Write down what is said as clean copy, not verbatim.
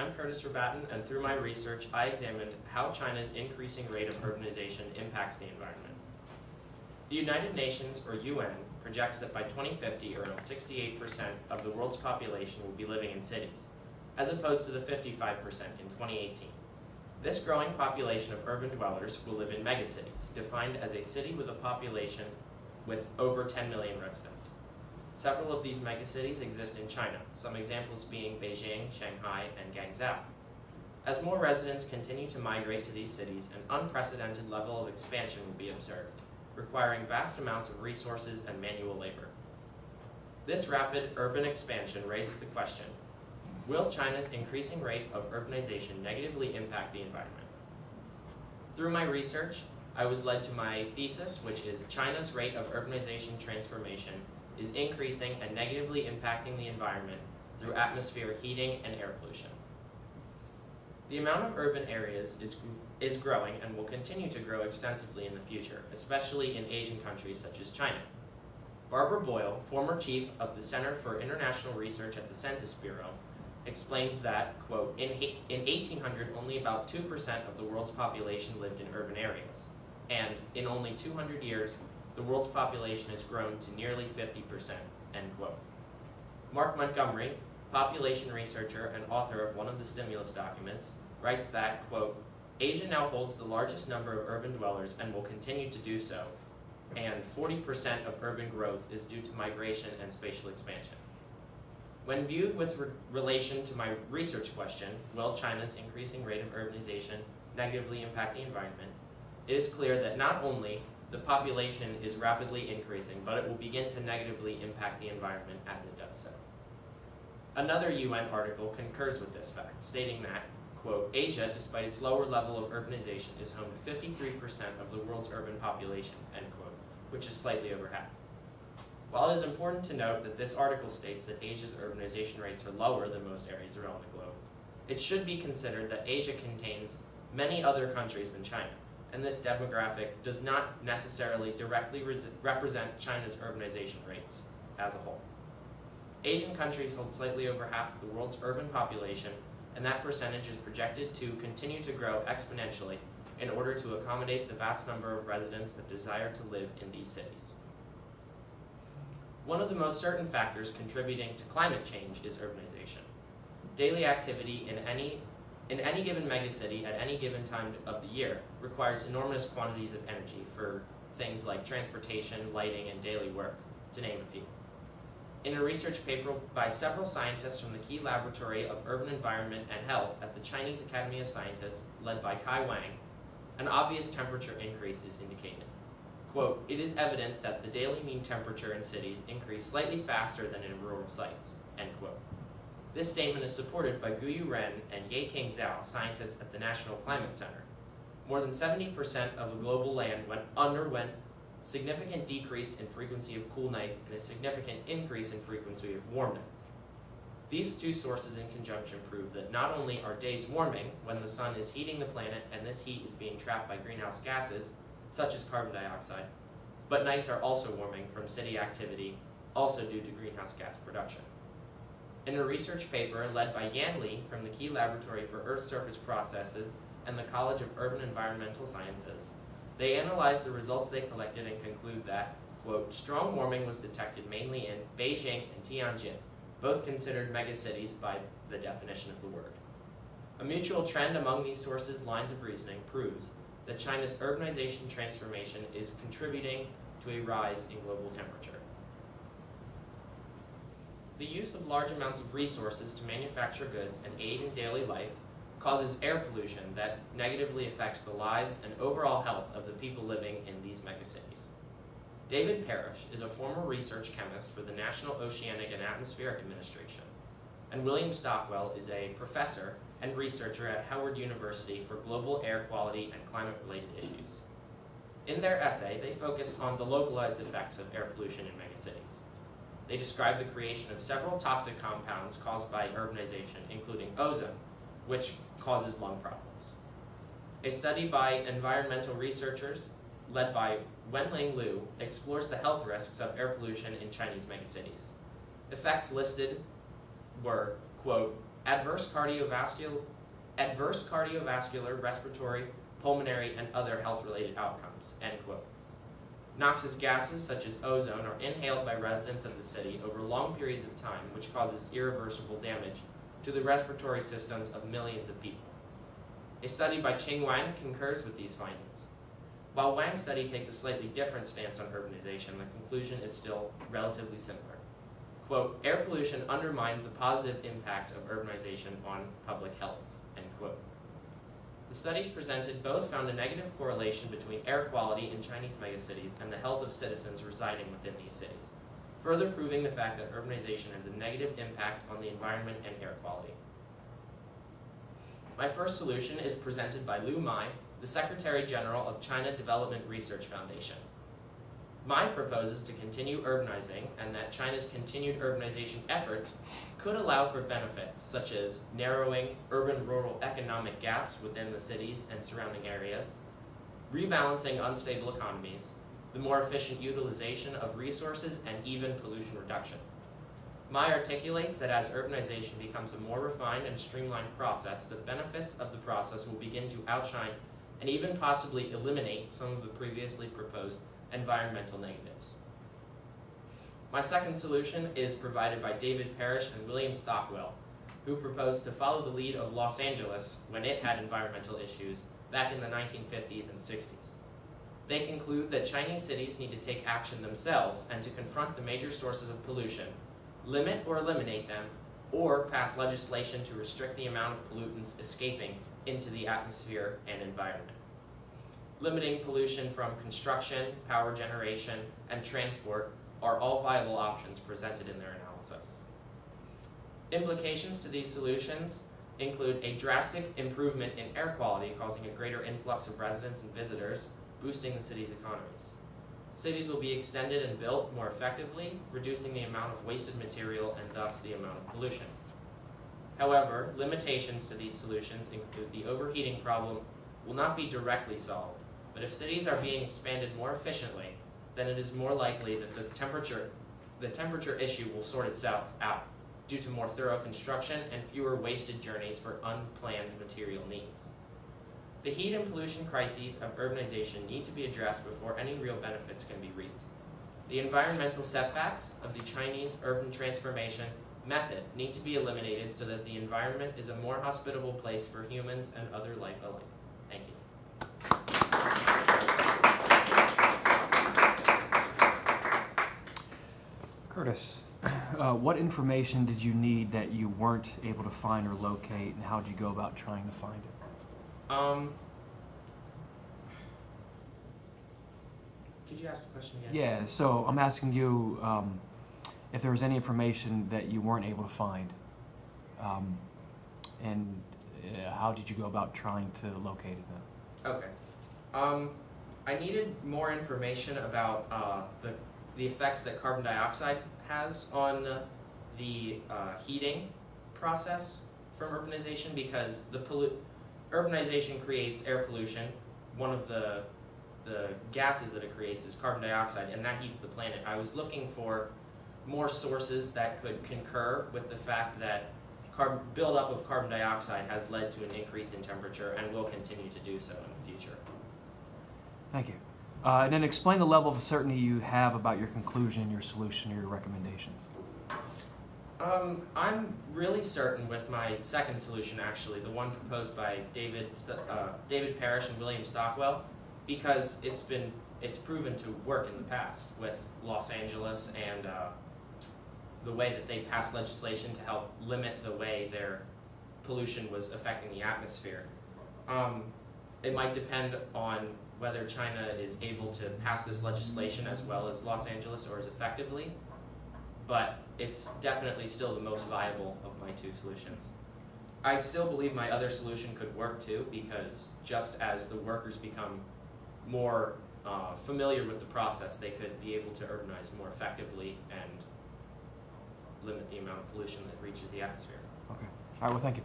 I'm Curtis Rabatin, and through my research, I examined how China's increasing rate of urbanization impacts the environment. The United Nations, or UN, projects that by 2050, around 68% of the world's population will be living in cities, as opposed to the 55% in 2018. This growing population of urban dwellers will live in megacities, defined as a city with a population with over 10 million residents. Several of these megacities exist in China, some examples being Beijing, Shanghai, and Guangzhou. As more residents continue to migrate to these cities, an unprecedented level of expansion will be observed, requiring vast amounts of resources and manual labor. This rapid urban expansion raises the question, will China's increasing rate of urbanization negatively impact the environment? Through my research, I was led to my thesis, which is China's rate of urbanization transformation is increasing and negatively impacting the environment through atmospheric heating and air pollution. The amount of urban areas is growing and will continue to grow extensively in the future, especially in Asian countries such as China. Barbara Boyle, former chief of the Center for International Research at the Census Bureau, explains that, quote, in 1800, only about 2% of the world's population lived in urban areas, and in only 200 years, the world's population has grown to nearly 50%, end quote. Mark Montgomery, population researcher and author of one of the stimulus documents, writes that, quote, Asia now holds the largest number of urban dwellers and will continue to do so, and 40% of urban growth is due to migration and spatial expansion. When viewed with relation to my research question, will China's increasing rate of urbanization negatively impact the environment, it is clear that not only the population is rapidly increasing, but it will begin to negatively impact the environment as it does so. Another UN article concurs with this fact, stating that, quote, Asia, despite its lower level of urbanization, is home to 53% of the world's urban population, end quote, which is slightly over half. While it is important to note that this article states that Asia's urbanization rates are lower than most areas around the globe, it should be considered that Asia contains many other countries than China, and this demographic does not necessarily directly represent China's urbanization rates as a whole. Asian countries hold slightly over half of the world's urban population, and that percentage is projected to continue to grow exponentially in order to accommodate the vast number of residents that desire to live in these cities. One of the most certain factors contributing to climate change is urbanization. Daily activity in any given megacity at any given time of the year requires enormous quantities of energy for things like transportation, lighting, and daily work, to name a few. In a research paper by several scientists from the Key Laboratory of Urban Environment and Health at the Chinese Academy of Scientists, led by Kai Wang, an obvious temperature increase is indicated. Quote, it is evident that the daily mean temperature in cities increase slightly faster than in rural sites, end quote. This statement is supported by Guyu Ren and Ye-King Zhao, scientists at the National Climate Center. More than 70% of the global land underwent significant decrease in frequency of cool nights and a significant increase in frequency of warm nights. These two sources in conjunction prove that not only are days warming when the sun is heating the planet and this heat is being trapped by greenhouse gases, such as carbon dioxide, but nights are also warming from city activity, also due to greenhouse gas production. In a research paper led by Yan Li from the Key Laboratory for Earth Surface Processes and the College of Urban Environmental Sciences, they analyzed the results they collected and conclude that, quote, strong warming was detected mainly in Beijing and Tianjin, both considered megacities by the definition of the word. A mutual trend among these sources' lines of reasoning proves that China's urbanization transformation is contributing to a rise in global temperature. The use of large amounts of resources to manufacture goods and aid in daily life causes air pollution that negatively affects the lives and overall health of the people living in these megacities. David Parrish is a former research chemist for the National Oceanic and Atmospheric Administration, and William Stockwell is a professor and researcher at Howard University for global air quality and climate-related issues. In their essay, they focused on the localized effects of air pollution in megacities. They describe the creation of several toxic compounds caused by urbanization, including ozone, which causes lung problems. A study by environmental researchers led by Wenling Liu explores the health risks of air pollution in Chinese megacities. Effects listed were, quote, adverse cardiovascular, respiratory, pulmonary, and other health-related outcomes, end quote. Noxious gases such as ozone are inhaled by residents of the city over long periods of time, which causes irreversible damage to the respiratory systems of millions of people. A study by Ching Wang concurs with these findings. While Wang's study takes a slightly different stance on urbanization, the conclusion is still relatively similar. Quote, air pollution undermined the positive impacts of urbanization on public health, end quote. The studies presented both found a negative correlation between air quality in Chinese megacities and the health of citizens residing within these cities, further proving the fact that urbanization has a negative impact on the environment and air quality. My first solution is presented by Liu Mai, the Secretary General of China Development Research Foundation. Mai proposes to continue urbanizing and that China's continued urbanization efforts could allow for benefits such as narrowing urban-rural economic gaps within the cities and surrounding areas, rebalancing unstable economies, the more efficient utilization of resources, and even pollution reduction. Mai articulates that as urbanization becomes a more refined and streamlined process, the benefits of the process will begin to outshine and even possibly eliminate some of the previously proposed environmental negatives. My second solution is provided by David Parrish and William Stockwell, who proposed to follow the lead of Los Angeles when it had environmental issues back in the 1950s and 60s. They conclude that Chinese cities need to take action themselves and to confront the major sources of pollution, limit or eliminate them, or pass legislation to restrict the amount of pollutants escaping into the atmosphere and environment. Limiting pollution from construction, power generation, and transport are all viable options presented in their analysis. Implications to these solutions include a drastic improvement in air quality, causing a greater influx of residents and visitors, boosting the city's economies. Cities will be extended and built more effectively, reducing the amount of wasted material and thus the amount of pollution. However, limitations to these solutions include the overheating problem will not be directly solved, but if cities are being expanded more efficiently, then it is more likely that the temperature issue will sort itself out due to more thorough construction and fewer wasted journeys for unplanned material needs. The heat and pollution crises of urbanization need to be addressed before any real benefits can be reaped. The environmental setbacks of the Chinese urban transformation method need to be eliminated so that the environment is a more hospitable place for humans and other life alike. Thank you. Curtis, what information did you need that you weren't able to find or locate, and how did you go about trying to find it? Could you ask the question again? Yeah, so I'm asking you if there was any information that you weren't able to find, and how did you go about trying to locate it then? Okay. I needed more information about the effects that carbon dioxide has on the heating process from urbanization, because urbanization creates air pollution. One of the gases that it creates is carbon dioxide, and that heats the planet. I was looking for more sources that could concur with the fact that buildup of carbon dioxide has led to an increase in temperature and will continue to do so in the future. Thank you. And then explain the level of certainty you have about your conclusion, your solution, or your recommendations. I'm really certain with my second solution, actually, the one proposed by David Parrish and William Stockwell, because it's proven to work in the past with Los Angeles and the way that they passed legislation to help limit the way their pollution was affecting the atmosphere. It might depend on whether China is able to pass this legislation as well as Los Angeles or as effectively, but it's definitely still the most viable of my two solutions. I still believe my other solution could work too, because just as the workers become more familiar with the process, they could be able to urbanize more effectively and limit the amount of pollution that reaches the atmosphere. Okay. All right, well, thank you.